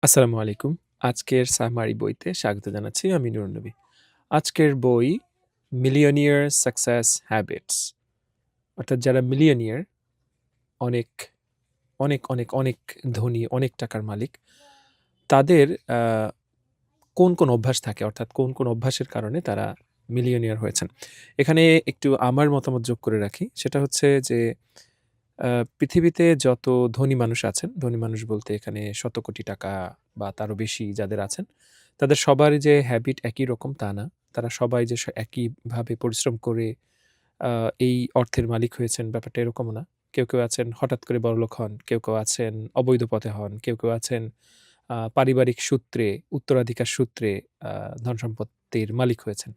আসসালামু আলাইকুম। আজকের সামারি বইতে স্বাগত জানাচ্ছি। আমি নুরুন নবী। আজকের বই 'মিলিয়নিয়ার সাকসেস হ্যাবিটস' অর্থাৎ যারা মিলিয়নিয়ার অনেক, অনেক ধনী, অনেক টাকার মালিক, তাদের আ কোন অভ্যাস থাকে অর্থাৎ কোন অভ্যাসের কারণে তারা মিলিয়নিয়ার হয়েছেন। এখানে একটু আমার মতামত যোগ করে রাখি। সেটা হচ্ছে যে আ পৃথিবীতে যত ধনী মানুষ আছেন, ধনী মানুষ বলতে এখানে শত কোটি টাকা বা তারও বেশি যাদের আছেন, তাদের সবারই যে হ্যাবিট একই রকম তা না। তারা সবাই যে একইভাবে পরিশ্রম করে আ এই অর্থের মালিক হয়েছেন ব্যাপারটা এরকমও না। কেউ আছেন হঠাৎ করে বড়লোক হন, কেউ আছেন অবৈধ পথে হন, কেউ আছেন পারিবারিক সূত্রে, উত্তরাধিকার সূত্রে আ ধনসম্পত্তির মালিক হয়েছেন।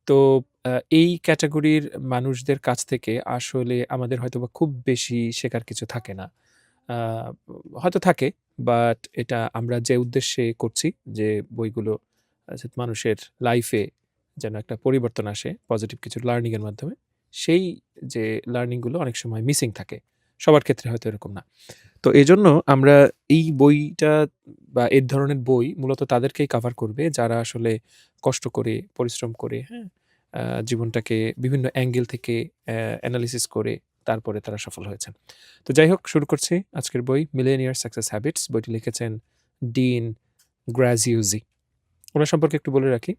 তো আ এই ক্যাটেগরির মানুষদের কাছ থেকে আসলে আমাদের হয়তোবা খুব বেশি শেখার কিছু থাকে না। আ হয়তো থাকে, বাট এটা আমরা যে উদ্দেশ্যে করছি যে বইগুলো মানুষের লাইফে যেন একটা পরিবর্তন আসে পজিটিভ কিছু লার্নিং এর মাধ্যমে, সেই যে লার্নিং গুলো অনেক সময় মিসিং থাকে। সবার ক্ষেত্রে হয়তো এরকম না। তো এজন্য আমরা এই বইটা বা এ ধরনের বই মূলত তাদেরকেই কাভার করবে যারা আসলে কষ্ট করে, পরিশ্রম করে, হ্যাঁ? জীবনটাকে বিভিন্ন অ্যাঙ্গেল থেকে এনালিসিস করে তারপরে তারা সফল হয়েছেন। তো যাই হোক শুরু করছি আজকের বই 'মিলিয়নিয়ার সাকসেস হ্যাবিটস' বইটি লিখেছেন ডিন গ্রাজিউজি। উনার সম্পর্কে একটু বলে রাখি।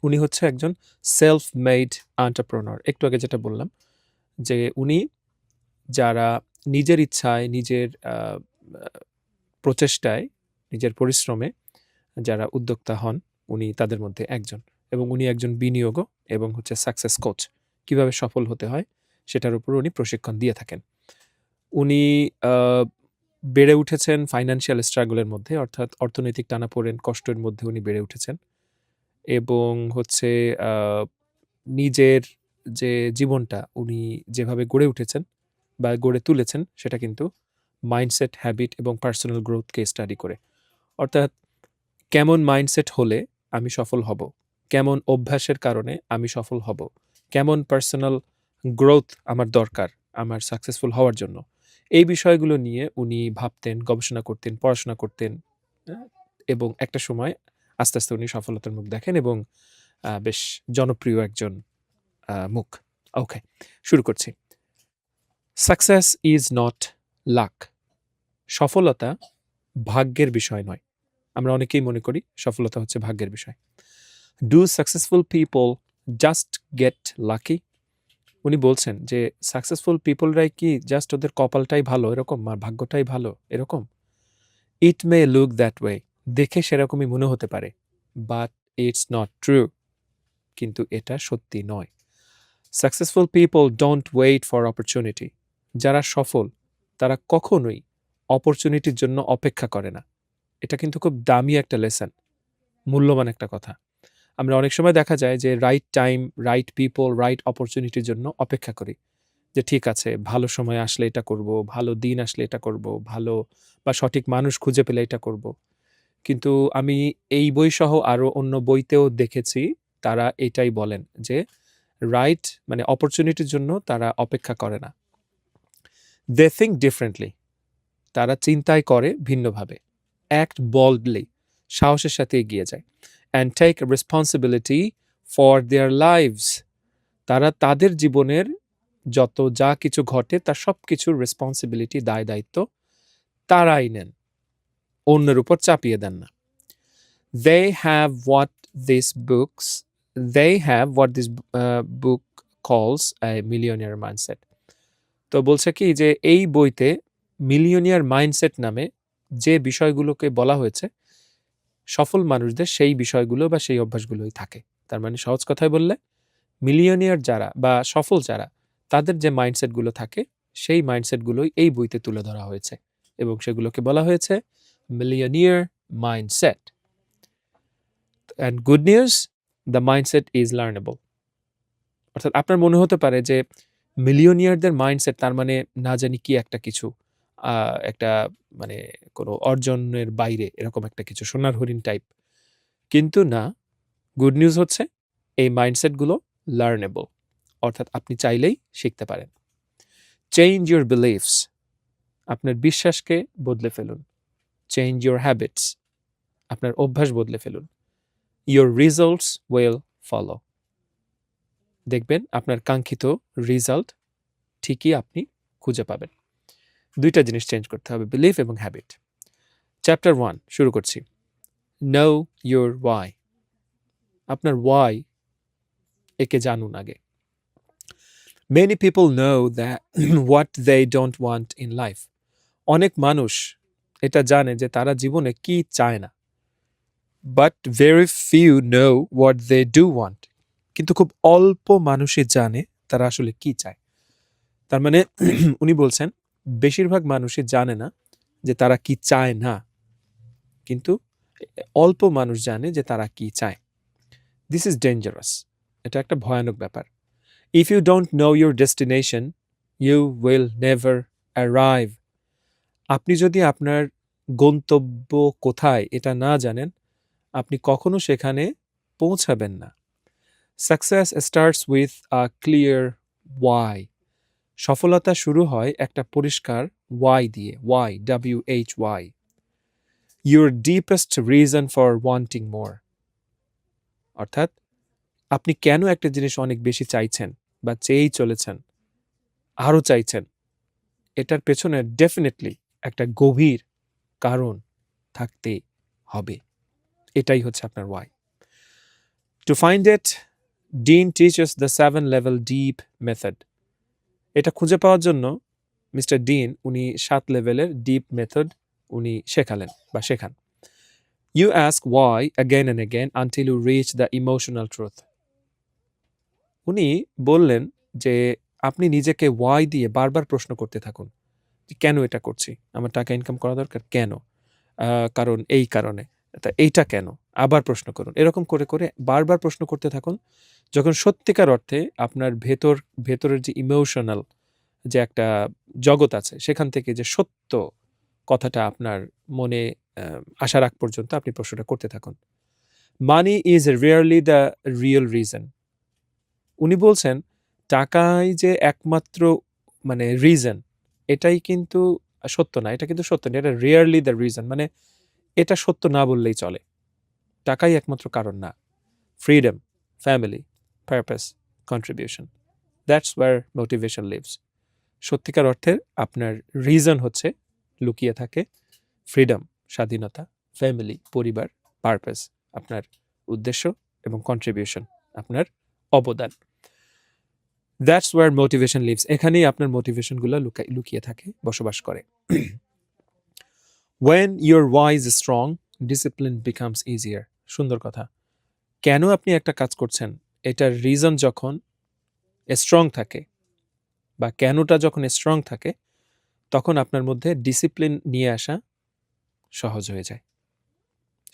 উনি হচ্ছে একজন সেলফ মেড এন্টারপ্রেনিউর। একটু আগে যেটা বললাম যে উনি যারা নিজের ইচ্ছায়, নিজের আ আ প্রচেষ্টায়, নিজের পরিশ্রমে যারা উদ্যোক্তা হন, উনি তাদের মধ্যে একজন। এবং উনি একজন বিনিয়োগও এবং হচ্ছে সাকসেস কোচ। কিভাবে সফল হতে হয় সেটার উপর উনি প্রশিক্ষণ দিয়ে থাকেন। উনি আ বেড়ে উঠেছেন ফাইন্যান্সিয়াল স্ট্রাগল এর মধ্যে অর্থাৎ অর্থনৈতিক টানাপোড়েন, কষ্টের মধ্যে উনি বেড়ে উঠেছেন। এবং হচ্ছে আ নিজের যে জীবনটা উনি যেভাবে গড়ে উঠেছেন বা গড়ে তুলেছেন সেটা কিন্তু মাইন্ডসেট, হ্যাবিট এবং পার্সোনাল গ্রোথ কে স্টাডি করে। অর্থাৎ কেমন মাইন্ডসেট হলে আমি সফল হব? কেমন অভ্যাসের কারণে আমি সফল হব? কেমন পার্সোনাল গ্রোথ আমার দরকার আমার সাকসেসফুল হওয়ার জন্য? এই বিষয়গুলো নিয়ে উনি ভাবতেন, গবেষণা করতেন, পড়াশোনা করতেন, হ্যাঁ? এবং একটা সময় আস্তে উনি সফলতার মুখ দেখেন এবং বেশ জনপ্রিয় একজন মুখ। ওকে, শুরু করছি। Success is not lakh. সফলতা ভাগ্যের বিষয় নয়। আমরা অনেকেই মনে করি সফলতা হচ্ছে ভাগ্যের বিষয়। Do successful people just get lucky? উনি বলছেন যে সাকসেসফুল পিপলরাই কি জাস্ট ওদের কপালটাই ভালো এরকম ভাগ্যটাই ভালো এরকম? It may look that way. দেখে সেরকমই মনে হতে পারে। But it's not true. কিন্তু এটা সত্যি নয়। Successful people don't wait for opportunity. যারা সফল তারা কখনোই অপরচুনিটির জন্য অপেক্ষা করে না। এটা কিন্তু খুব দামি একটা লেসন, মূল্যবান একটা কথা। আমরা অনেক সময় দেখা যায় যে right time, right people, right অপরচুনিটির জন্য অপেক্ষা করি। যে ঠিক আছে, ভালো সময় আসলে এটা করব, ভালো দিন আসলে এটা করব, ভালো বা সঠিক মানুষ খুঁজে পেলে এটা করব। কিন্তু আমি এই বইসহ আরো অন্য বইতেও দেখেছি তারা এটাই বলেন যে রাইট মানে অপরচুনিটির জন্য তারা অপেক্ষা করে না। দে থিংক ডিফারেন্টলি। তারা চিন্তায় করে ভিন্নভাবে। অ্যাক্ট বল্ডলি, সাহসের সাথে এগিয়ে যায়। And take responsibility for their lives. তারা তাদের জীবনের যা কিছু ঘটে তার সবকিছুর রেসপন্সিবিলিটি, দায়-দায়িত্ব তারাই নেন। অন্যের উপর চাপিয়ে দেন না। They have what this book calls a millionaire mindset. তো বলছে কি যে এই বইতে মিলিয়নিয়ার মাইন্ডসেট নামে যে বিষয়গুলোকে বলা হয়েছে সফল মানুষদের সেই বিষয়গুলো বা সেই অভ্যাসগুলোই থাকে। তার মানে সহজ কথায় বললে মিলিয়নিয়ার যারা বা সফল যারা তাদের যে মাইন্ডসেট গুলো থাকে সেই মাইন্ডসেট গুলোই এই বইতে তুলে ধরা হয়েছে এবং সেগুলোকে বলা হয়েছে millionaire mindset. And good news, the mindset is learnable. অর্থাৎ আপনার মনে হতে পারে যে মিলিয়নিয়ারদের মাইন্ডসেট তার মানে না জানি কি একটা কিছু, একটা মানে কোনো অর্জনের বাইরে এরকম একটা কিছু সোনার হরিণ টাইপ। কিন্তু না, গুড নিউজ হচ্ছে এই মাইন্ডসেটগুলো লার্নেবল। অর্থাৎ আপনি চাইলেই শিখতে পারেন। Change your believes. আপনার বিশ্বাসকে বদলে ফেলুন। চেঞ্জ ইউর হ্যাবিটস, আপনার অভ্যাস বদলে ফেলুন। ইউর রিজাল্টস উইল ফলো, দেখবেন আপনার কাঙ্ক্ষিত রেজাল্ট ঠিকই আপনি খুঁজে পাবেন। দুইটা জিনিস চেঞ্জ করতে হবে, বিলিফ এবং হ্যাবিট। চ্যাপ্টার 1 শুরু করছি। নো ইউর ওয়াই, আপনার ওয়াই একে জানুন আগে। Many people know that what they don't want in life, অনেক মানুষ এটা জানে যে তারা জীবনে কি চায় না। But very few know what they do want, কিন্তু খুব অল্প মানুষই জানে তারা আসলে কি চায়। তার মানে উনি বলছেন বেশিরভাগ মানুষই জানে না যে তারা কি চায় না, কিন্তু অল্প মানুষ জানে যে তারা কি চায়। দিস ইজ ডেঞ্জারাস, এটা একটা ভয়ানক ব্যাপার। If you don't know your destination you will never arrive, আপনি যদি আপনার গন্তব্য কোথায় এটা না জানেন, আপনি কখনো সেখানে পৌঁছাবেন না। Success starts with a clear why, সফলতা শুরু হয় একটা পরিষ্কার ওয়াই দিয়ে, why, WHY, your deepest reason for wanting more, অর্থাৎ আপনি কেন একটা জিনিস অনেক বেশি চাইছেন বা চেয়েই চলেছেন, আরও চাইছেন, এটার পেছনে ডেফিনেটলি একটা গভীর কারণ থাকতে হবে। এটাই হচ্ছে আপনার why. To find it, Dean teaches the 7-level deep method, এটা খুঁজে পাওয়ার জন্য মিস্টার ডিন উনি 7 লেভেলের ডিপ মেথড উনি শেখালেন বা শেখান। You ask why again and again until you reach the emotional truth, উনি বললেন যে আপনি নিজেকে ওয়াই দিয়ে বারবার প্রশ্ন করতে থাকুন, কেন এটা করছি, আমার টাকা ইনকাম করা দরকার, কেন, কারণ এই কারণে, তা এইটা কেন, আবার প্রশ্ন করুন। এরকম করে করে বারবার প্রশ্ন করতে থাকুন। যখন সত্যিকার অর্থে আপনার ভেতরের যে ইমোশনাল যে একটা জগৎ আছে, সেখান থেকে যে সত্য কথাটা আপনার মনে আসার আগ পর্যন্ত আপনি প্রশ্নটা করতে থাকুন। Money is rarely the real reason, উনি বলছেন টাকাই যে একমাত্র মানে রিজন, এটাই কিন্তু সত্য না, এটা কিন্তু সত্য না, এটা রিয়ারলি দ্য রিজন, মানে এটা সত্য না বললেই চলে, টাকাই একমাত্র কারণ না। Freedom, family, purpose, contribution, that's where motivation lives, সত্যিকার অর্থের আপনার রিজন হচ্ছে লুকিয়ে থাকে ফ্রিডম, স্বাধীনতা, ফ্যামিলি, পরিবার, পারপাস, আপনার উদ্দেশ্য, এবং কন্ট্রিবিউশন, আপনার অবদান। দ্যাটস ওয়্যার মোটিভেশন লিভস, এখানেই আপনার মোটিভেশনগুলো লুকিয়ে থাকে, বসবাস করে। When your why is strong discipline becomes easier, সুন্দর কথা। কেন আপনি একটা কাজ করছেন এটার রিজন যখন স্ট্রং থাকে, বা কেনটা যখন স্ট্রং থাকে, তখন আপনার মধ্যে ডিসিপ্লিন নিয়ে আসা সহজ হয়ে যায়।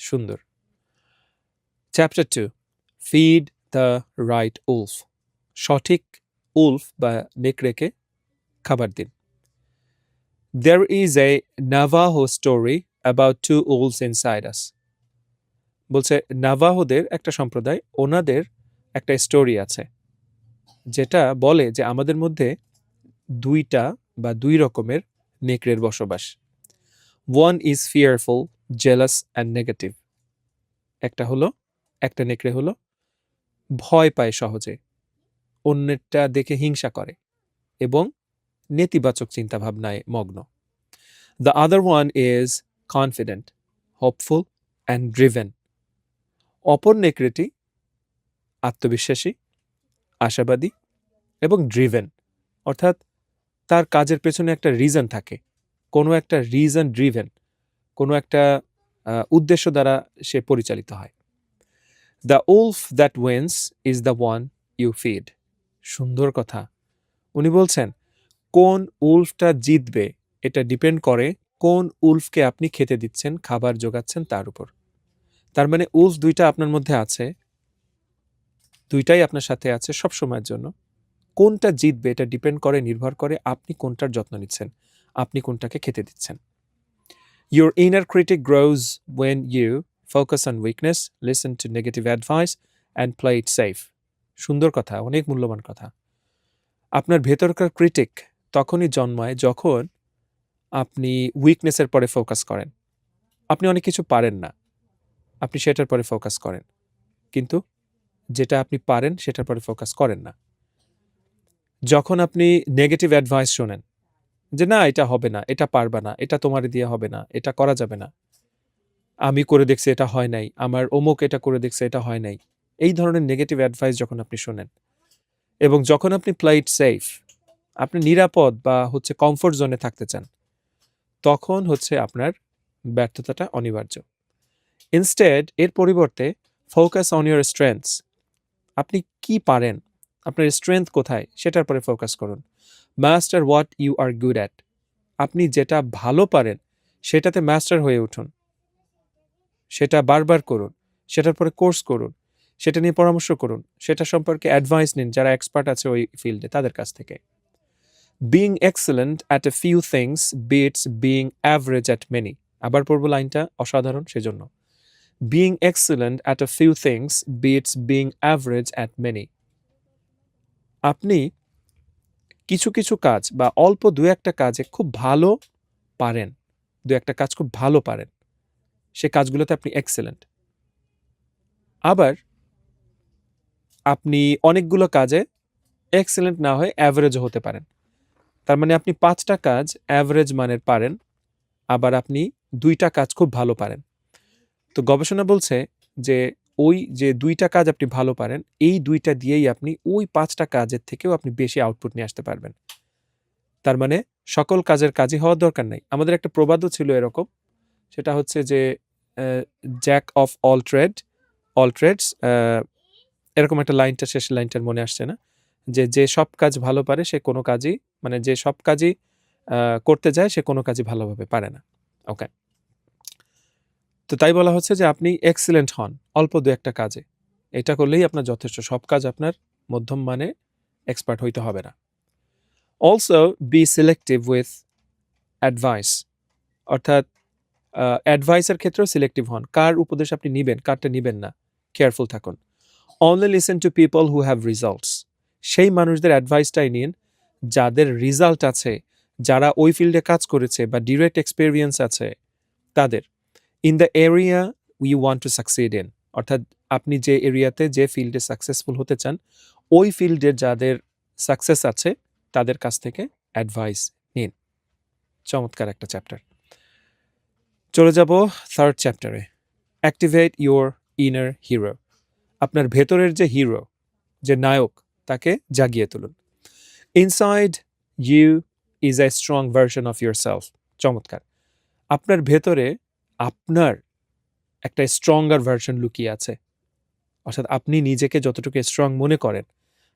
সুন্দর। Chapter 2, feed the right Wolf, সঠিক উলফ বা নেকড়েকে খাবার দিন। There is a Navajo story about 2 wolves inside us, বলছে নাভাহোদের একটা সম্প্রদায়, ওনাদের একটা স্টোরি আছে যেটা বলে যে আমাদের মধ্যে দুইটা বা দুই রকমের নেকড়ের বসবাস। One is fearful, jealous and negative, একটা নেকড়ে হলো ভয় পায় সহজে, অন্যেরটা দেখে হিংসা করে এবং নেতিবাচক চিন্তাভাবনায় মগ্ন। The other one is confident, hopeful and driven, অপর নেকড়েটি আত্মবিশ্বাসী, আশাবাদী এবং ড্রিভেন, অর্থাৎ তার কাজের পেছনে একটা রিজন থাকে, কোনো একটা রিজন ড্রিভেন, কোনো একটা উদ্দেশ্য দ্বারা সে পরিচালিত হয়। The wolf that wins is the one you feed, সুন্দর কথা। উনি বলছেন কোন উলফটা জিতবে এটা ডিপেন্ড করে কোন উলফকে আপনি খেতে দিচ্ছেন, খাবার যোগাচ্ছেন তার উপর। তার মানে উলফ দুইটা আপনার মধ্যে আছে, দুইটাই আপনার সাথে আছে সব সময়ের জন্য। কোনটা জিতবে এটা ডিপেন্ড করে, নির্ভর করে আপনি কোনটার যত্ন নিচ্ছেন, আপনি কোনটাকে খেতে দিচ্ছেন। Your inner critic grows when you focus on weakness, listen to negative advice and play it safe. সুন্দর কথা, অনেক মূল্যবান কথা। আপনার ভেতরকার ক্রিটিক তখনই জন্মায় যখন আপনি উইকনেসের পরে ফোকাস করেন, আপনি অনেক কিছু পারেন না, আপনি সেটার পরে ফোকাস করেন, কিন্তু যেটা আপনি পারেন সেটার পরে ফোকাস করেন না। যখন আপনি নেগেটিভ অ্যাডভাইস শোনেন যে না এটা হবে না, এটা পারবা না, এটা তোমার দিয়ে হবে না, এটা করা যাবে না, আমি করে দেখছি এটা হয় নাই, আমার অমুক এটা করে দেখছে এটা হয় নাই, এই ধরনের নেগেটিভ অ্যাডভাইস যখন আপনি শোনেন এবং যখন আপনি প্লে ইট সেফ, আপনি নিরাপদ বা হচ্ছে কমফোর্ট জোনে থাকতে চান, তখন হচ্ছে আপনার ব্যর্থতাটা অনিবার্য। ইনস্টেড এর পরিবর্তে ফোকাস অন ইউর স্ট্রেংথস। আপনি কি পারেন, আপনার স্ট্রেংথ কোথায় সেটার পরে ফোকাস করুন। Master what you are good at. আপনি যেটা ভালো পারেন সেটাতে মাস্টার হয়ে উঠুন, সেটা বারবার করুন, সেটার পরে কোর্স করুন, সেটা নিয়ে পরামর্শ করুন, সেটা সম্পর্কে অ্যাডভাইস নিন যারা এক্সপার্ট আছে ওই ফিল্ডে তাদের কাছ থেকে। Being excellent at a few things beats being average at many. আবার পড়ব লাইনটা, অসাধারণ সেজন্য। Being excellent at a few things beats being average at many. আপনি কিছু কিছু কাজ বা অল্প দু একটা কাজে খুব ভালো পারেন, দু একটা কাজ খুব ভালো পারেন, সে কাজগুলোতে আপনি এক্সেলেন্ট। আবার আপনি অনেকগুলো কাজে এক্সেলেন্ট না হয়ে অ্যাভারেজও হতে পারেন। তার মানে আপনি ৫টা কাজ অ্যাভারেজ মানের পারেন, আবার আপনি ২টা কাজ খুব ভালো পারেন। তো গবেষণা বলছে যে ওই যে ২টা কাজ আপনি ভালো পারেন, এই ২টা দিয়েই আপনি ওই ৫টা কাজের থেকেও আপনি বেশি আউটপুট নিয়ে আসতে পারবেন। তার মানে সকল কাজের কাজই হওয়ার দরকার নাই। আমাদের একটা প্রবাদও ছিল এরকম, সেটা হচ্ছে যে জ্যাক অফ অল ট্রেডস, এরকম একটা লাইনটা, শেষের লাইনটার মনে আসছে না, যে যে সব কাজ ভালো পারে সে কোনো কাজই, মানে যে সব কাজই করতে যায় সে কোনো কাজই ভালোভাবে পারে না। ওকে, তো তাই বলা হচ্ছে যে আপনি এক্সিলেন্ট হন অল্প দু একটা কাজে, এটা করলেই আপনার যথেষ্ট, সব কাজ আপনার মধ্যম মানে এক্সপার্ট হইতে হবে না। Also be selective with advice, অর্থাৎ অ্যাডভাইসের ক্ষেত্রেও সিলেক্টিভ হন, কার উপদেশ আপনি নিবেন কারটা নিবেন না, কেয়ারফুল থাকুন। Only listen to people who have results, সেই মানুষদের অ্যাডভাইসটাই নিন যাদের রিজাল্ট আছে, যারা ওই ফিল্ডে কাজ করেছে বা ডিরেক্ট এক্সপেরিয়েন্স আছে তাদের। In the area we want to succeed in, অর্থাৎ আপনি যে এরিয়াতে যে ফিল্ডে সাকসেসফুল হতে চান ওই ফিল্ডে যাদের সাকসেস আছে তাদের কাছ থেকে অ্যাডভাইস নিন। চমৎকার একটা চ্যাপ্টার। চলে যাব থার্ড চ্যাপ্টারে, অ্যাক্টিভেট ইউর ইনার হিরো। আপনার ভেতরের যে হিরো, যে নায়ক, তাকে জাগিয়ে তুলুন। Inside you is a strong version of yourself. চমৎকার। আপনার ভেতরে আপনার একটা স্ট্রঙ্গার ভার্সন লুকিয়ে আছে, অর্থাৎ আপনি নিজেকে যতটুকু স্ট্রং মনে করেন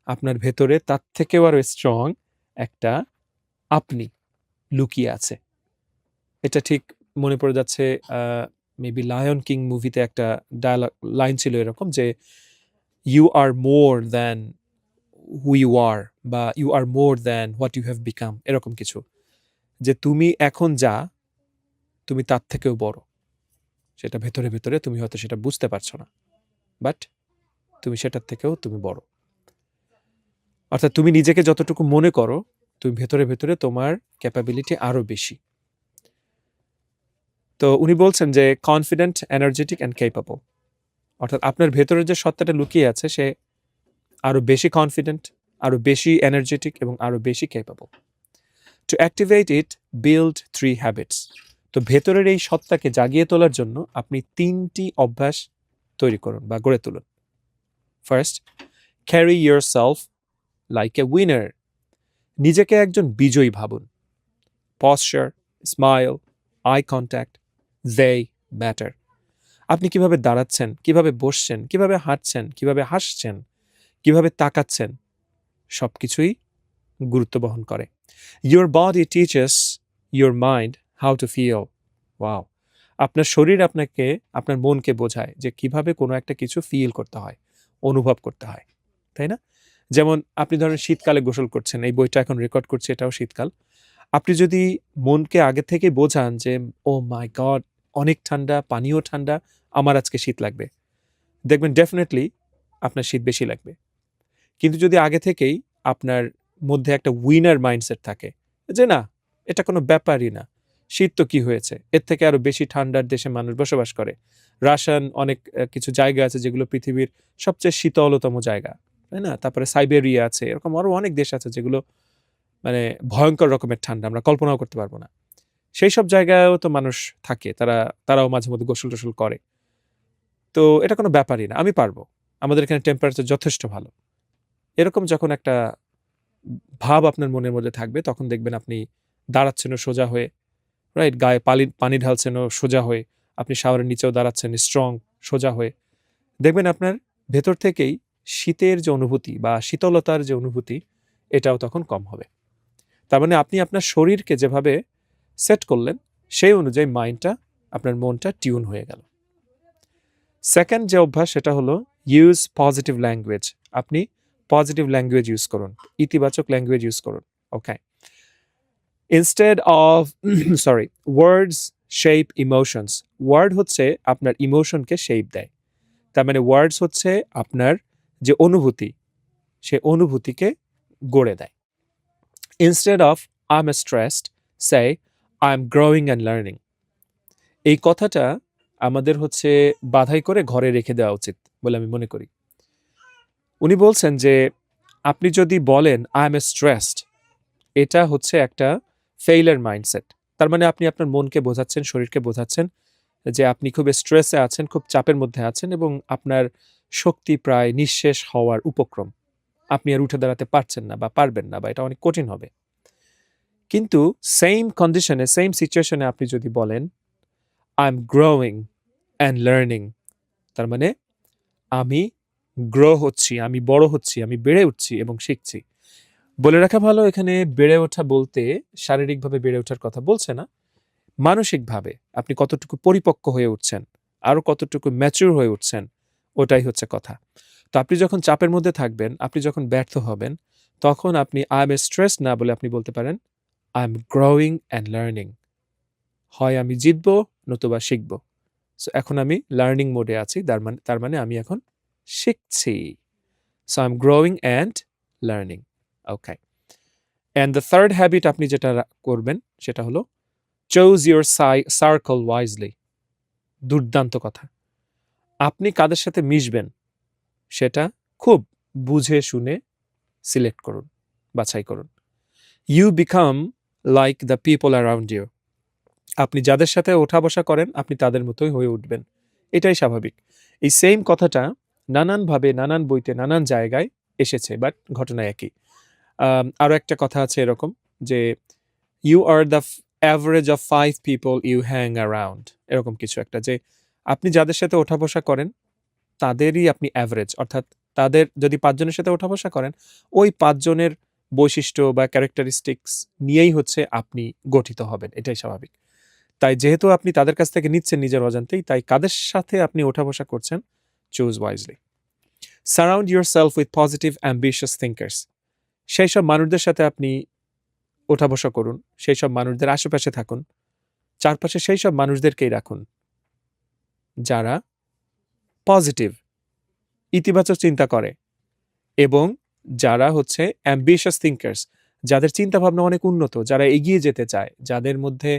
আপনার ভেতরে তার থেকেও আরও স্ট্রং একটা আপনি লুকিয়ে আছে। এটা ঠিক মনে পড়ে যাচ্ছে মেবি লায়ন কিং মুভিতে একটা ডায়ালগ লাইন ছিল এরকম যে you are more than who you are, বা you are more than what you have become, এরকম কিছু, যে তুমি এখন যা তুমি তার থেকেও বড়। সেটা ভেতরে ভেতরে তুমি হয়তো সেটা বুঝতে পারছো না, বাট তুমি সেটার থেকেও তুমি বড়। অর্থাৎ তুমি নিজেকে যতটুকু মনে করো তুমি ভেতরে ভেতরে তোমার ক্যাপাবিলিটি আরও বেশি। তো উনি বলছেন যে কনফিডেন্ট, এনার্জেটিক অ্যান্ড কেপেবল, অর্থাৎ আপনার ভেতরের যে সত্তাটা লুকিয়ে আছে সে আরও বেশি কনফিডেন্ট, আরও বেশি এনার্জেটিক এবং আরও বেশি কেপেবল। টু অ্যাক্টিভেট ইট বিল্ড 3 হ্যাবিটস। তো ভেতরের এই সত্তাকে জাগিয়ে তোলার জন্য আপনি 3টি অভ্যাস তৈরি করুন বা গড়ে তুলুন। First, carry your self like a winner. নিজেকে একজন বিজয়ী ভাবুন। পশ্চার, স্মাইল, আই কন্ট্যাক্ট, দে ম্যাটার। আপনি কিভাবে দাঁড়াচ্ছেন, কিভাবে বসছেন, কিভাবে হাঁটছেন, কিভাবে হাসছেন, কিভাবে তাকাচ্ছেন, সব কিছুই গুরুত্ব বহন করে। Your body teaches your mind how to feel. Wow, আপনার শরীর আপনাকে, আপনার মনকে বোঝায় যে কিভাবে কোনো একটা কিছু ফিল করতে হয়, অনুভব করতে হয়, তাই না? যেমন আপনি ধরেন শীতকালে গোসল করছেন, এই বইটা এখন রেকর্ড করছি, এটাও শীতকাল। আপনি যদি মনকে আগে থেকে বোঝান যে ও মাই গড অনেক ঠান্ডা, পানিও ঠান্ডা, আমার আজকে শীত লাগবে, দেখবেন ডেফিনেটলি আপনার শীত বেশি লাগবে। কিন্তু যদি আগে থেকেই আপনার মধ্যে একটা উইনার মাইন্ডসেট থাকে যে না এটা কোনো ব্যাপারই না, শীত তো কি হয়েছে, এর থেকে আরো বেশি ঠান্ডার দেশে মানুষ বসবাস করে। রাশিয়ান অনেক কিছু জায়গা আছে যেগুলো পৃথিবীর সবচেয়ে শীতলতম জায়গা, তাই না? তারপরে সাইবেরিয়া আছে, এরকম আরো অনেক দেশ আছে যেগুলো মানে ভয়ঙ্কর রকমের ঠান্ডা, আমরা কল্পনাও করতে পারবো না। সেই সব জায়গায়ও তো মানুষ থাকে, তারাও মাঝে মধ্যে গোসল টোসল করে। তো এটা কোনো ব্যাপারই না, আমি পারবো। আমাদের এখানে টেম্পারেচার যথেষ্ট ভালো। এরকম যখন একটা ভাব আপনার মনের মধ্যে থাকবে, তখন দেখবেন আপনি দাঁড়াচ্ছেনও সোজা হয়ে, রাইট? গায়ে পানি ঢালছেনও সোজা হয়ে, আপনি শাওয়ারের নিচেও দাঁড়াচ্ছেন স্ট্রং সোজা হয়ে। দেখবেন আপনার ভেতর থেকেই শীতের যে অনুভূতি বা শীতলতার যে অনুভূতি, এটাও তখন কম হবে। তার মানে আপনি আপনার শরীরকে যেভাবে সেট করলেন, সেই অনুযায়ী মাইন্ডটা, আপনার মনটা টিউন হয়ে গেল। সেকেন্ড যে অভ্যাস, সেটা হলো ইউজ পজিটিভ ল্যাঙ্গুয়েজ। আপনি পজিটিভ ল্যাঙ্গুয়েজ ইউজ করুন, ইতিবাচক ল্যাঙ্গুয়েজ ইউজ করুন। Okay, instead of sorry, words shape emotions. Word হচ্ছে আপনার ইমোশনকে শেপ দেয়। তার মানে ওয়ার্ডস হচ্ছে আপনার যে অনুভূতি, সে অনুভূতিকে গড়ে দেয়। Instead of I am stressed, say I am growing and learning. এই কথাটা আমাদের হচ্ছে বাধাই করে ঘরে রেখে দেওয়া উচিত বলে আমি মনে করি। উনি বলছেন যে আপনি যদি বলেন আই এম স্ট্রেসড, এটা হচ্ছে একটা ফেইলার মাইন্ডসেট। তার মানে আপনি আপনার মনকে বোঝাচ্ছেন, শরীরকে বোঝাচ্ছেন যে আপনি খুব স্ট্রেসে আছেন, খুব চাপের মধ্যে আছেন এবং আপনার শক্তি প্রায় নিঃশেষ হওয়ার উপক্রম। আপনি আর উঠে দাঁড়াতে পারছেন না বা পারবেন না, বা এটা অনেক কঠিন হবে। কিন্তু সেম কন্ডিশনে, সেম সিচুয়েশনে আপনি যদি বলেন I am growing and learning, তার মানে আমি গ্রো হচ্ছি, আমি বড় হচ্ছি, আমি বেড়ে উঠছি এবং শিখছি। বলে রাখা ভালো, এখানে বেড়ে ওঠা বলতে শারীরিকভাবে বেড়ে ওঠার কথা বলছে না, মানসিকভাবে আপনি কতটুকু পরিপক্ক হয়ে উঠছেন, আরো কতটুকু ম্যাচিউর হয়ে উঠছেন, ওটাই হচ্ছে কথা। তো আপনি যখন চাপের মধ্যে থাকবেন, আপনি যখন ব্যর্থ হবেন, তখন আপনি আই এম স্ট্রেসড না বলে আপনি বলতে পারেন I am growing and learning. হয় আমি জিতবো নতুবা শিখবো। সো এখন আমি লার্নিং মোডে আছি, তার মানে আমি এখন শিখছি। So I am growing and learning. Okay, and the third habit আপনি যেটা করবেন সেটা হলো চুজ ইউর সার্কেল ওয়াইজলি। দুর্দান্ত কথা। আপনি কাদের সাথে মিশবেন সেটা খুব বুঝে শুনে সিলেক্ট করুন, বাছাই করুন। You become like the people around you. আপনি যাদের সাথে ওঠা বসা করেন, আপনি তাদের মতোই হয়ে উঠবেন, এটাই স্বাভাবিক। এই সেম কথাটা নানানভাবে, নানান বইতে, নানান জায়গায় এসেছে, বাট ঘটনা একই। আরও একটা কথা আছে এরকম যে you are the average of 5 people you hang around, এরকম কিছু একটা, যে আপনি যাদের সাথে ওঠা বসা করেন তাদেরই আপনি অ্যাভারেজ, অর্থাৎ তাদের যদি 5 জনের সাথে ওঠা বসা করেন, ওই 5 জনের বৈশিষ্ট্য বা ক্যারেক্টারিস্টিক্স নিয়েই হচ্ছে আপনি গঠিত হবেন, এটাই স্বাভাবিক। তাই যেহেতু আপনি তাদের কাছ থেকে নিচ্ছেন নিজের অজান্তেই, তাই কাদের সাথে আপনি ওঠা বসা করছেন, choose wisely. Surround your self with positive ambitious thinkers. সেই সব মানুষদের সাথে আপনি ওঠা বসা করুন, সেই সব মানুষদের আশেপাশে থাকুন, চারপাশে সেই সব মানুষদেরকেই রাখুন যারা পজিটিভ, ইতিবাচক চিন্তা করে, এবং যারা হচ্ছে অ্যাম্বিশিয়াস থিঙ্কার্স, যাদের চিন্তাভাবনা অনেক উন্নত, যারা এগিয়ে যেতে চায়, যাদের মধ্যে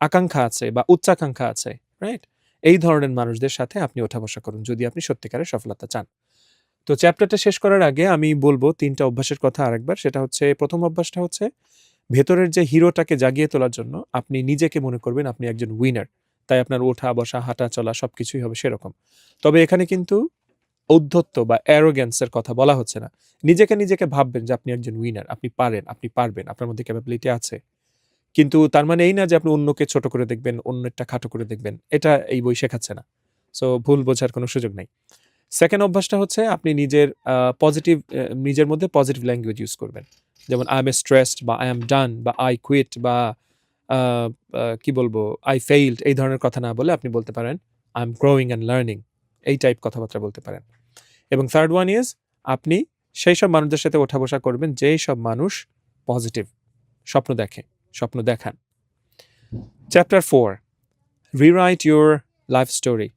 আকাঙ্ক্ষা আছে বা উচ্চাকাঙ্ক্ষা আছে, রাইট? এই ধরনের মানুষদের সাথে আপনি ওঠা বসা করুন যদি আপনি সত্যিকারের সফলতা চান। তো চ্যাপ্টারটা শেষ করার আগে আমি বলবো 3টা অভ্যাসের কথা আরেকবার। সেটা হচ্ছে, প্রথম অভ্যাসটা হচ্ছে ভেতরের যে হিরোটাকে জাগিয়ে তোলার জন্য আপনি নিজেকে মনে করবেন আপনি একজন উইনার। তাই আপনার ওঠা বসা, হাঁটা চলা সবকিছুই হবে সেরকম। তবে এখানে কিন্তু ঔদ্ধত্য বা অ্যারোগ্যান্সের কথা বলা হচ্ছে না। নিজেকে ভাববেন যে আপনি একজন উইনার, আপনি পারেন, আপনি পারবেন, আপনার মধ্যে ক্যাপাবিলিটি আছে। কিন্তু তার মানে এই না যে আপনি অন্যকে ছোট করে দেখবেন, অন্যেরটা খাটো করে দেখবেন। এটা এই বই শেখাচ্ছে না। সো ভুল বোঝার কোনো সুযোগ নাই। সেকেন্ড অভ্যাসটা হচ্ছে আপনি নিজের মধ্যে পজিটিভ ল্যাঙ্গুয়েজ ইউজ করবেন। যেমন আই এম স্ট্রেসড বা আই এম ডান বা আই কুইট বা আ আ কি বলবো, আই ফেইলড, এই ধরনের কথা না বলে আপনি বলতে পারেন I am growing and learning. এই টাইপ কথাবার্তা বলতে পারেন। এবং থার্ড ওয়ান ইজ, আপনি সেই সব মানুষদের সাথে ওঠা বসা করবেন যেই সব মানুষ পজিটিভ, স্বপ্ন দেখে, স্বপ্ন দেখান। Chapter 4, rewrite your life story.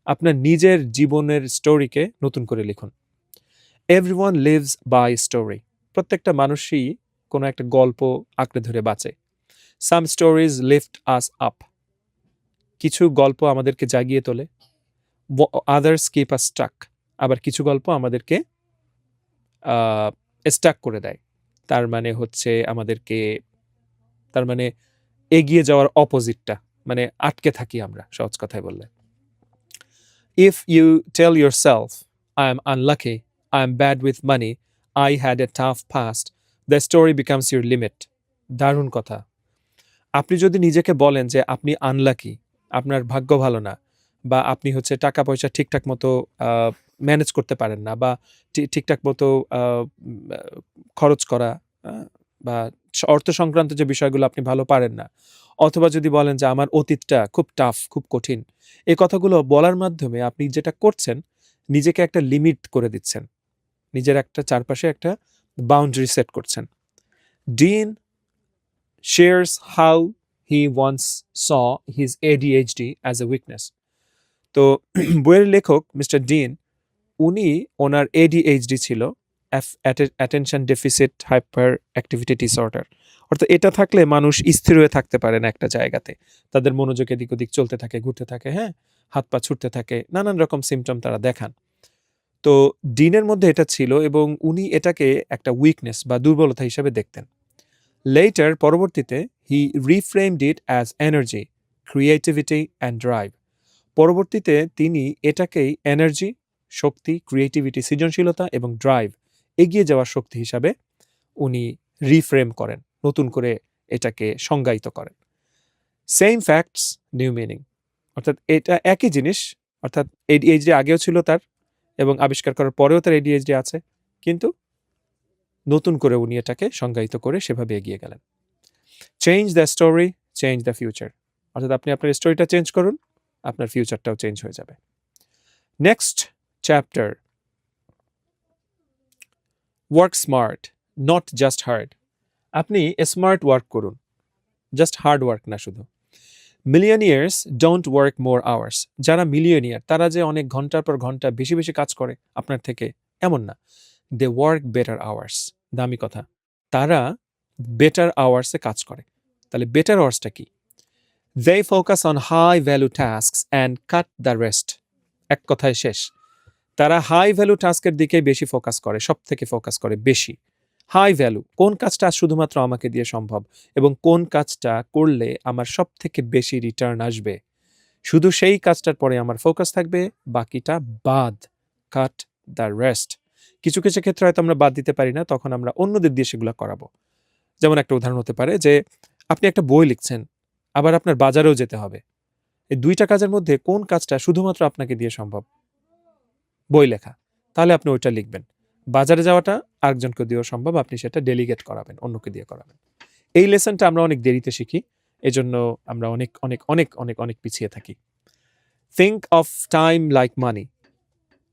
আপনার নিজের জীবনের স্টোরিকে নতুন করে লিখুন। Everyone lives by story. প্রত্যেকটা মানুষই কোনো একটা গল্প আঁকড়ে ধরে বাঁচে। Some stories lift us up, কিছু গল্প আমাদেরকে জাগিয়ে তোলে। আদার্স কিপ আস স্টাক, আবার কিছু গল্প আমাদেরকে স্টাক করে দেয়। তার মানে হচ্ছে আমাদেরকে, তার মানে এগিয়ে যাওয়ার অপোজিটটা, মানে আটকে থাকি আমরা সহজ কথায় বললে। If you tell yourself I am unlucky, I am bad with money, I had a tough past, the story becomes your limit. দারুণ কথা। আপনি যদি নিজেকে বলেন যে আপনি আনলাকি, আপনার ভাগ্য ভালো না, বা আপনি হচ্ছে টাকা পয়সা ঠিকঠাক মতো ম্যানেজ করতে পারেন না, বা ঠিকঠাক মতো খরচ করা বা অর্থ সংক্রান্ত যে বিষয়গুলো আপনি ভালো পারেন না, অথবা যদি বলেন যে আমার অতীতটা খুব টাফ, খুব কঠিন, এই কথাগুলো বলার মাধ্যমে আপনি যেটা করছেন, নিজেকে একটা লিমিট করে দিচ্ছেন, নিজের একটা চারপাশে একটা বাউন্ডারি সেট করছেন। Dean shares how he once saw his ADHD as a weakness. তো বইয়ের লেখক মিস্টার ডিন, উনি ওনার ADHD ছিল, attention deficit hyper activity disorder. অর্থাৎ এটা থাকলে মানুষ স্থির হয়ে থাকতে পারে না একটা জায়গাতে, তাদের মনোযোগ এদিক ওদিক চলতে থাকে, ঘুরতে থাকে, হ্যাঁ, হাত পা ছুটতে থাকে, নানান রকম সিমটম তারা দেখান। তো ডিনের মধ্যে এটা ছিল এবং উনি এটাকে একটা উইকনেস বা দুর্বলতা হিসেবে দেখতেন। লেটার, পরবর্তীতে, he reframed it as energy, creativity and drive. পরবর্তীতে তিনি এটাকেই এনার্জি, শক্তি, ক্রিয়েটিভিটি, সৃজনশীলতা এবং ড্রাইভ, এগিয়ে যাওয়ার শক্তি হিসাবে উনি রিফ্রেম করেন, নতুন করে এটাকে সংজ্ঞায়িত করেন। সেম ফ্যাক্টস নিউ মিনিং, অর্থাৎ এটা একই জিনিস, অর্থাৎ ADHD আগেও ছিল তার এবং আবিষ্কার করার পরেও তার ADHD আছে, কিন্তু নতুন করে উনি এটাকে সংজ্ঞায়িত করে সেভাবে এগিয়ে গেলেন। Change the story, change the future, অর্থাৎ আপনি আপনার স্টোরিটা চেঞ্জ করুন, আপনার ফিউচারটাও চেঞ্জ হয়ে যাবে। Next chapter, work smart, not just hard. আপনি স্মার্ট ওয়ার্ক করুন, জাস্ট হার্ড ওয়ার্ক না শুধু। মিলিয়নিয়ার্স ডোন্ট ওয়ার্ক মোর আওয়ার্স, যারা মিলিয়নিয়ার তারা যে অনেক ঘন্টার পর ঘন্টা বেশি বেশি কাজ করে আপনার থেকে, এমন না। দে ওয়ার্ক বেটার আওয়ার্স, দামি কথা, তারা বেটার আওয়ার্সে কাজ করে। তাহলে বেটার আওয়ার্সটা কি? They focus on high value tasks and cut the rest. এক কথায় শেষ, তারা হাই ভ্যালু টাস্কের দিকে বেশি ফোকাস করে, সব থেকে ফোকাস করে বেশি। হাই ভ্যালু, কোন কাজটা শুধুমাত্র আমাকে দিয়ে সম্ভব এবং কোন কাজটা করলে আমার সব থেকে বেশি রিটার্ন আসবে, শুধু সেই কাজটার পরে আমার ফোকাস থাকবে, বাকিটা বাদ। Cut the rest. কিছু কিছু ক্ষেত্রে হয়তো আমরা বাদ দিতে পারি না, তখন আমরা অন্যদের দিয়ে সেগুলো করাবো। যেমন একটা উদাহরণ হতে পারে যে আপনি একটা বই লিখছেন, আবার আপনার বাজারেও যেতে হবে, এই দুইটা কাজের মধ্যে কোন কাজটা শুধুমাত্র আপনাকে দিয়ে সম্ভব? বই লেখা, তাহলে আপনি ওইটা লিখবেন। বাজারে যাওয়াটা আরেকজনকে দিয়েও সম্ভব, আপনি সেটা ডেলিগেট করাবেন, অন্যকে দিয়ে করাবেন। এই লেসনটা আমরা অনেক দেরিতে শিখি, এজন্য আমরা অনেক অনেক অনেক অনেক অনেক পিছিয়ে থাকি। Think of time like money,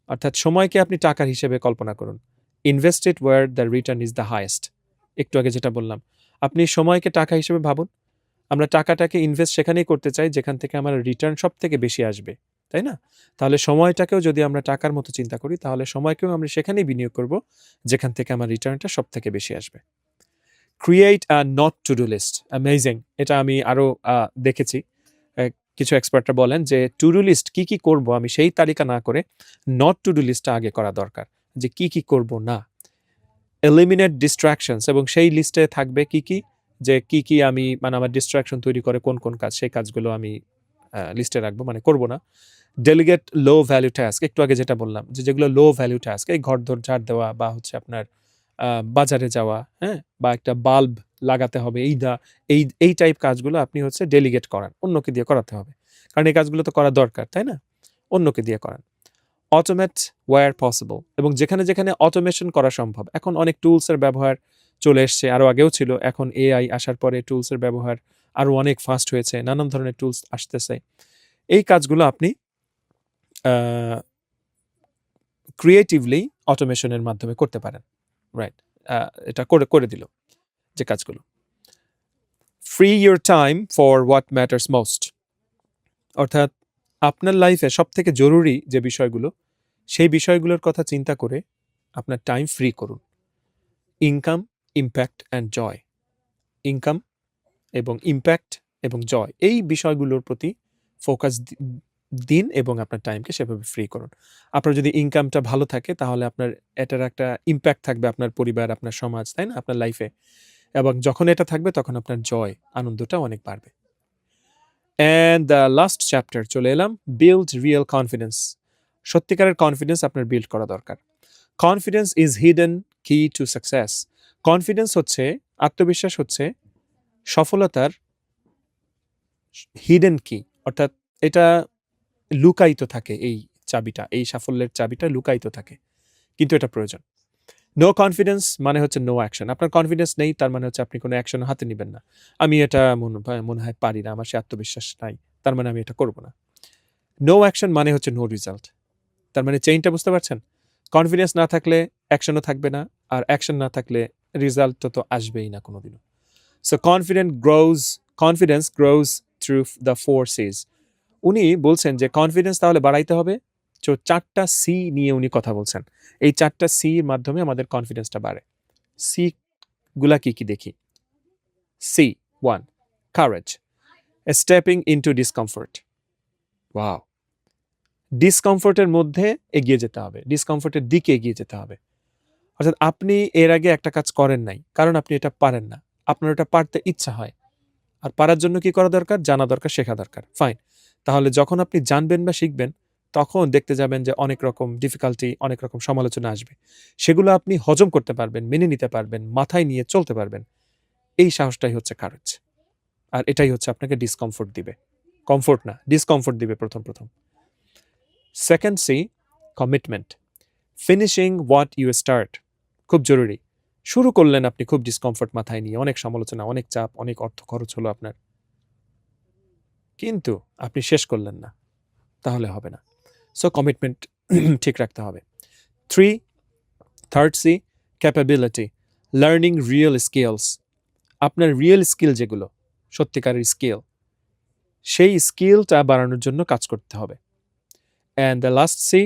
অর্থাৎ সময়কে আপনি টাকার হিসেবে কল্পনা করুন। Invest it where the return is the highest. একটু আগে যেটা বললাম, আপনি সময়কে টাকা হিসেবে ভাবুন। আমরা টাকাটাকে ইনভেস্ট সেখানেই করতে চাই যেখান থেকে আমার রিটার্ন সব থেকে বেশি আসবে, তাই না? তাহলে সময়টাকেও যদি আমরা টাকার মতো চিন্তা করি, তাহলে সময়কেও আমরা সেখানেই বিনিয়োগ করব যেখান থেকে আমার রিটার্নটা সব থেকে বেশি আসবে। Create a not to do list, amazing. এটা আমি আরও দেখেছি, কিছু এক্সপার্টরা বলেন যে টু ডু লিস্ট কী কী করবো আমি সেই তালিকা না করে নট টু ডু লিস্টটা আগে করা দরকার, যে কি কি করব না। এলিমিনেট ডিস্ট্রাকশনস, এবং সেই লিস্টে থাকবে কি কি, যে কি কি আমি, মানে আমার ডিস্ট্রাকশন তৈরি করে কোন কোন কাজ, সেই কাজগুলো আমি লিস্টে রাখবো, মানে করব না। ডেলিগেট লো ভ্যালু টাস্ক, একটু আগে যেটা বললাম যে যেগুলো লো ভ্যালু টাস্ক, এই ঘর দোর ঝাড় দেওয়া বা হচ্ছে আপনার বাজারে যাওয়া, হ্যাঁ, বা একটা বাল্ব লাগাতে হবে, এই টাইপ কাজগুলো আপনি হচ্ছে ডেলিগেট করান, অন্যকে দিয়ে করাতে হবে, কারণ এই কাজগুলো তো করা দরকার, তাই না? অন্যকে দিয়ে করান। অটোমেট ওয়্যার পসিবল, এবং যেখানে যেখানে অটোমেশন করা সম্ভব, এখন অনেক টুলসের ব্যবহার চলে এসছে, আরও আগেও ছিল, এখন AI আসার পরে টুলসের ব্যবহার আরও অনেক ফাস্ট হয়েছে, নানান ধরনের টুলস আসতেছে। এই কাজগুলো আপনি ক্রিয়েটিভলি অটোমেশনের মাধ্যমে করতে পারেন, রাইট? এটা করে দিল যে কাজগুলো। Free your time for what matters most, অর্থাৎ আপনার লাইফে সব থেকে জরুরি যে বিষয়গুলো, সেই বিষয়গুলোর কথা চিন্তা করে আপনার টাইম ফ্রি করুন। Income, impact and joy. Income, এবং ইমপ্যাক্ট এবং জয়, এই বিষয়গুলোর প্রতি ফোকাস দিন এবং আপনার টাইমকে সেভাবে ফ্রি করুন। আপনার যদি ইনকামটা ভালো থাকে তাহলে আপনার এটার একটা ইমপ্যাক্ট থাকবে আপনার পরিবার, আপনার সমাজ, তাই না? আপনার লাইফে। এবং যখন এটা থাকবে তখন আপনার জয়, আনন্দটা অনেক বাড়বে। অ্যান্ড দ্য লাস্ট চ্যাপ্টার চলে এলাম, বিল্ড রিয়েল কনফিডেন্স। সত্যিকারের কনফিডেন্স আপনার বিল্ড করা দরকার। কনফিডেন্স ইজ হিডেন কি টু সাকসেস। কনফিডেন্স হচ্ছে, আত্মবিশ্বাস হচ্ছে সফলতার হিডেন কি, অর্থাৎ এটা লুকায়িত থাকে, এই চাবিটা, এই সাফল্যের চাবিটা লুকায়িত থাকে, কিন্তু এটা প্রয়োজন। নো কনফিডেন্স মানে হচ্ছে নো অ্যাকশন। আপনার কনফিডেন্স নেই, তার মানে হচ্ছে আপনি কোনো অ্যাকশন হাতে নেবেন না। আমি এটা মনে হয় পারি না, আমার সে আত্মবিশ্বাস নাই, তার মানে আমি এটা করব না। নো অ্যাকশন মানে হচ্ছে নো রেজাল্ট। তার মানে চেইনটা বুঝতে পারছেন? কনফিডেন্স না থাকলে অ্যাকশনও থাকবে না, আর অ্যাকশন না থাকলে রিজাল্ট তো আসবেই না কোনোদিনও। So confidence grows through the 4 C's। উনি বলছেন যে কনফিডেন্স তাহলে বাড়াইতে হবে। 4টা সি নিয়ে উনি কথা বলছেন। এই 4টা সির মাধ্যমে আমাদের কনফিডেন্সটা বাড়ে। সি গুলা কি কি দেখি। C 1, courage, stepping into discomfort. Wow! ডিসকমফোর্টের মধ্যে এগিয়ে যেতে হবে, ডিসকমফোর্টের দিকে এগিয়ে যেতে হবে। অর্থাৎ আপনি এর আগে একটা কাজ করেন নাই, কারণ আপনি এটা পারেন না। আপনার ওটা পারতে ইচ্ছা হয়। আর পারার জন্য কি করা দরকার? জানা দরকার, শেখা দরকার। ফাইন। তাহলে যখন আপনি জানবেন বা শিখবেন, তখন দেখতে যাবেন যে অনেক রকম ডিফিকাল্টি, অনেক রকম সমালোচনা আসবে। সেগুলো আপনি হজম করতে পারবেন, মেনে নিতে পারবেন, মাথায় নিয়ে চলতে পারবেন। এই সাহসটাই হচ্ছে কারেজ। আর এটাই হচ্ছে আপনাকে ডিসকমফোর্ট দিবে। কমফোর্ট না, ডিসকমফোর্ট দিবে প্রথম। Second C, commitment. Finishing what you start. খুব জরুরি। শুরু করলেন আপনি খুব ডিসকমফোর্ট মাথায় নিয়ে, অনেক সমালোচনা, অনেক চাপ, অনেক অর্থ খরচ হলো আপনার, কিন্তু আপনি শেষ করলেন না, তাহলে হবে না। সো কমিটমেন্ট ঠিক রাখতে হবে। Third C, capability. Learning real skills. আপনার রিয়েল স্কিল যেগুলো, সত্যিকারের স্কিল, সেই স্কিলটা বাড়ানোর জন্য কাজ করতে হবে। And the last C,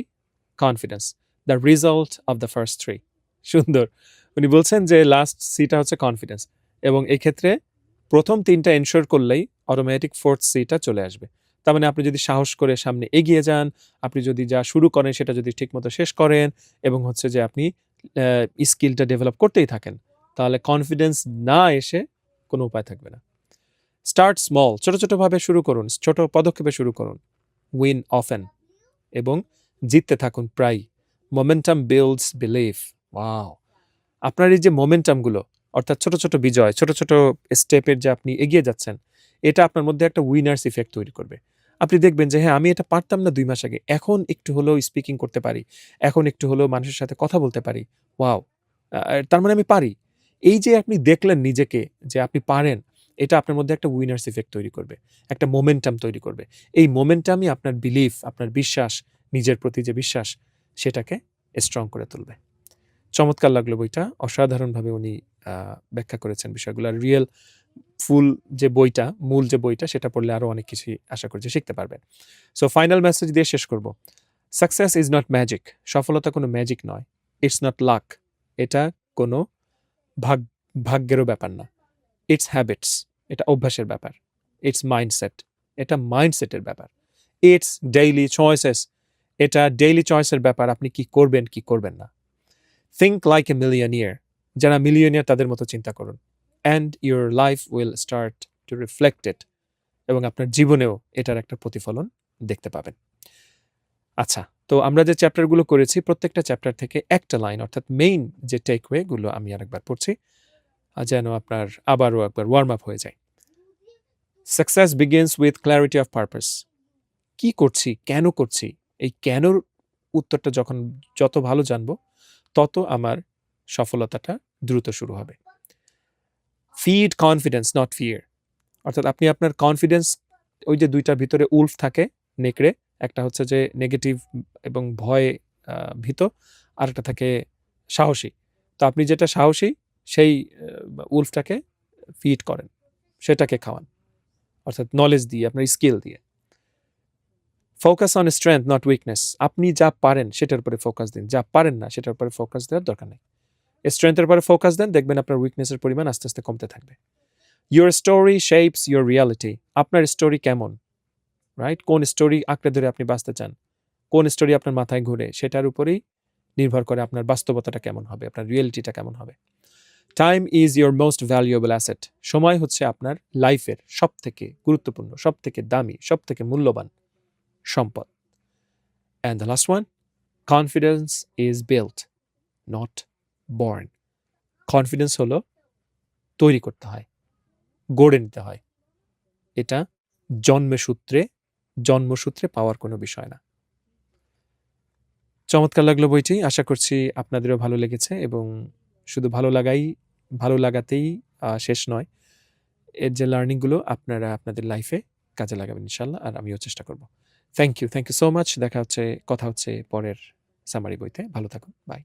confidence, the result of the first 3। সুন্দর। উনি বলছেন যে লাস্ট সিটা হচ্ছে কনফিডেন্স, এবং এক্ষেত্রে প্রথম 3টা এনশোর করলেই অটোমেটিক 4th সিটা চলে আসবে। তার মানে আপনি যদি সাহস করে সামনে এগিয়ে যান, আপনি যদি যা শুরু করেন সেটা যদি ঠিকমতো শেষ করেন, এবং হচ্ছে যে আপনি স্কিলটা ডেভেলপ করতেই থাকেন, তাহলে কনফিডেন্স না এসে কোনো উপায় থাকবে না। স্টার্ট স্মল, ছোটভাবে শুরু করুন, ছোট পদক্ষেপে শুরু করুন। উইন অফেন, এবং জিততে থাকুন প্রায়। Momentum builds believe. ওয়াও! আপনার এই যে মোমেন্টামগুলো, অর্থাৎ ছোট বিজয়, ছোট স্টেপের যে আপনি এগিয়ে যাচ্ছেন, এটা আপনার মধ্যে একটা উইনার্স ইফেক্ট তৈরি করবে। আপনি দেখবেন যে হ্যাঁ, আমি এটা পারতাম না 2 মাস আগে, এখন একটু হলেও স্পিকিং করতে পারি, এখন একটু হলেও মানুষের সাথে কথা বলতে পারি। ওয়াও! তার মানে আমি পারি। এই যে আপনি দেখলেন নিজেকে যে আপনি পারেন, এটা আপনার মধ্যে একটা উইনার্স ইফেক্ট তৈরি করবে, একটা মোমেন্টাম তৈরি করবে। এই মোমেন্টামই আপনার বিলিফ, আপনার বিশ্বাস, নিজের প্রতি যে বিশ্বাস, সেটাকে স্ট্রং করে তুলবে। চমৎকার লাগলো বইটা। অসাধারণভাবে উনি ব্যাখ্যা করেছেন বিষয়গুলো। রিয়েল যে বইটা, মূল যে বইটা, সেটা পড়লে আরো অনেক কিছুই আশা করছি শিখতে পারবেন। সো ফাইনাল মেসেজ দিয়ে শেষ করব। Success is not magic. সফলতা কোনো ম্যাজিক নয়। It's not lakh. এটা কোনো ভাগ্যেরও ব্যাপার না। It's habits. এটা অভ্যাসের ব্যাপার। It's mindset. এটা মাইন্ডসেটের ব্যাপার। It's daily choices. এটা ডেইলি চয়েসের ব্যাপার, আপনি কি করবেন, কি করবেন না। Think like a millionaire. যারা মিলিয়নিয়ার তাদের মতো চিন্তা করুন। And your life will start to reflect it. এবং আপনার জীবনেও এটার একটা প্রতিফলন দেখতে পাবেন। আচ্ছা, তো আমরা যে চ্যাপ্টারগুলো করেছি, প্রত্যেকটা চ্যাপ্টার থেকে একটা লাইন, অর্থাৎ মেইন যে টেকওয়ে গুলো আমি আরেকবার পড়ছি, যেন আপনার আবারও একবার ওয়ার্ম আপ হয়ে যায়। Success begins with clarity of purpose. কি করছি, কেন করছি, এই কেনর উত্তরটা যত ভালো জানবো, তত আমার সফলতাটা দ্রুত শুরু হবে। Feed confidence, not fear. অর্থাৎ আপনি আপনার কনফিডেন্স, ওই যে 2টার ভিতরে উলফ থাকে, নেকড়ে, একটা হচ্ছে যে নেগেটিভ এবং ভয় ভীত, আর একটা থাকে সাহসী। তো আপনি যেটা সাহসী, সেই উলফটাকে ফিড করেন, সেটাকে খাওয়ান, অর্থাৎ নলেজ দিয়ে, আপনার স্কিল দিয়ে। Focus on strength, not weakness. আপনি যা পারেন সেটার উপরে ফোকাস দিন, যা পারেন না সেটার উপরে ফোকাস দেওয়ার দরকার নেই। স্ট্রেংথের উপরে ফোকাস দেন, দেখবেন আপনার উইকনেসের পরিমাণ আস্তে আস্তে কমতে থাকবে। Your story shapes your reality. আপনার স্টোরি কেমন, রাইট? কোন স্টোরি আঁকড়ে ধরে আপনি বাঁচতে চান, কোন স্টোরি আপনার মাথায় ঘুরে, সেটার উপরেই নির্ভর করে আপনার বাস্তবতাটা কেমন হবে, আপনার রিয়েলিটিটা কেমন হবে। Time is your most valuable asset. সময় হচ্ছে আপনার লাইফের সব থেকে গুরুত্বপূর্ণ, সব থেকে দামি, সব থেকে মূল্যবান সম্পদ। And the last one, confidence is built not born. Confidence হলো তৈরি করতে হয়, গড়ে নিতে হয়। এটা জন্মসূত্রে পাওয়ার কোনো বিষয় না। চমৎকার লাগলো বইটি। আশা করছি আপনাদেরও ভালো লেগেছে, এবং শুধু ভালো লাগাতেই শেষ নয়, এর যে লার্নিংগুলো আপনারা আপনাদের লাইফে কাজে লাগাবেন ইনশাল্লাহ, আর আমিও চেষ্টা করব। Thank you so much. কথা হচ্ছে পরের সামারি বইতে। ভালো থাকুন, বাই।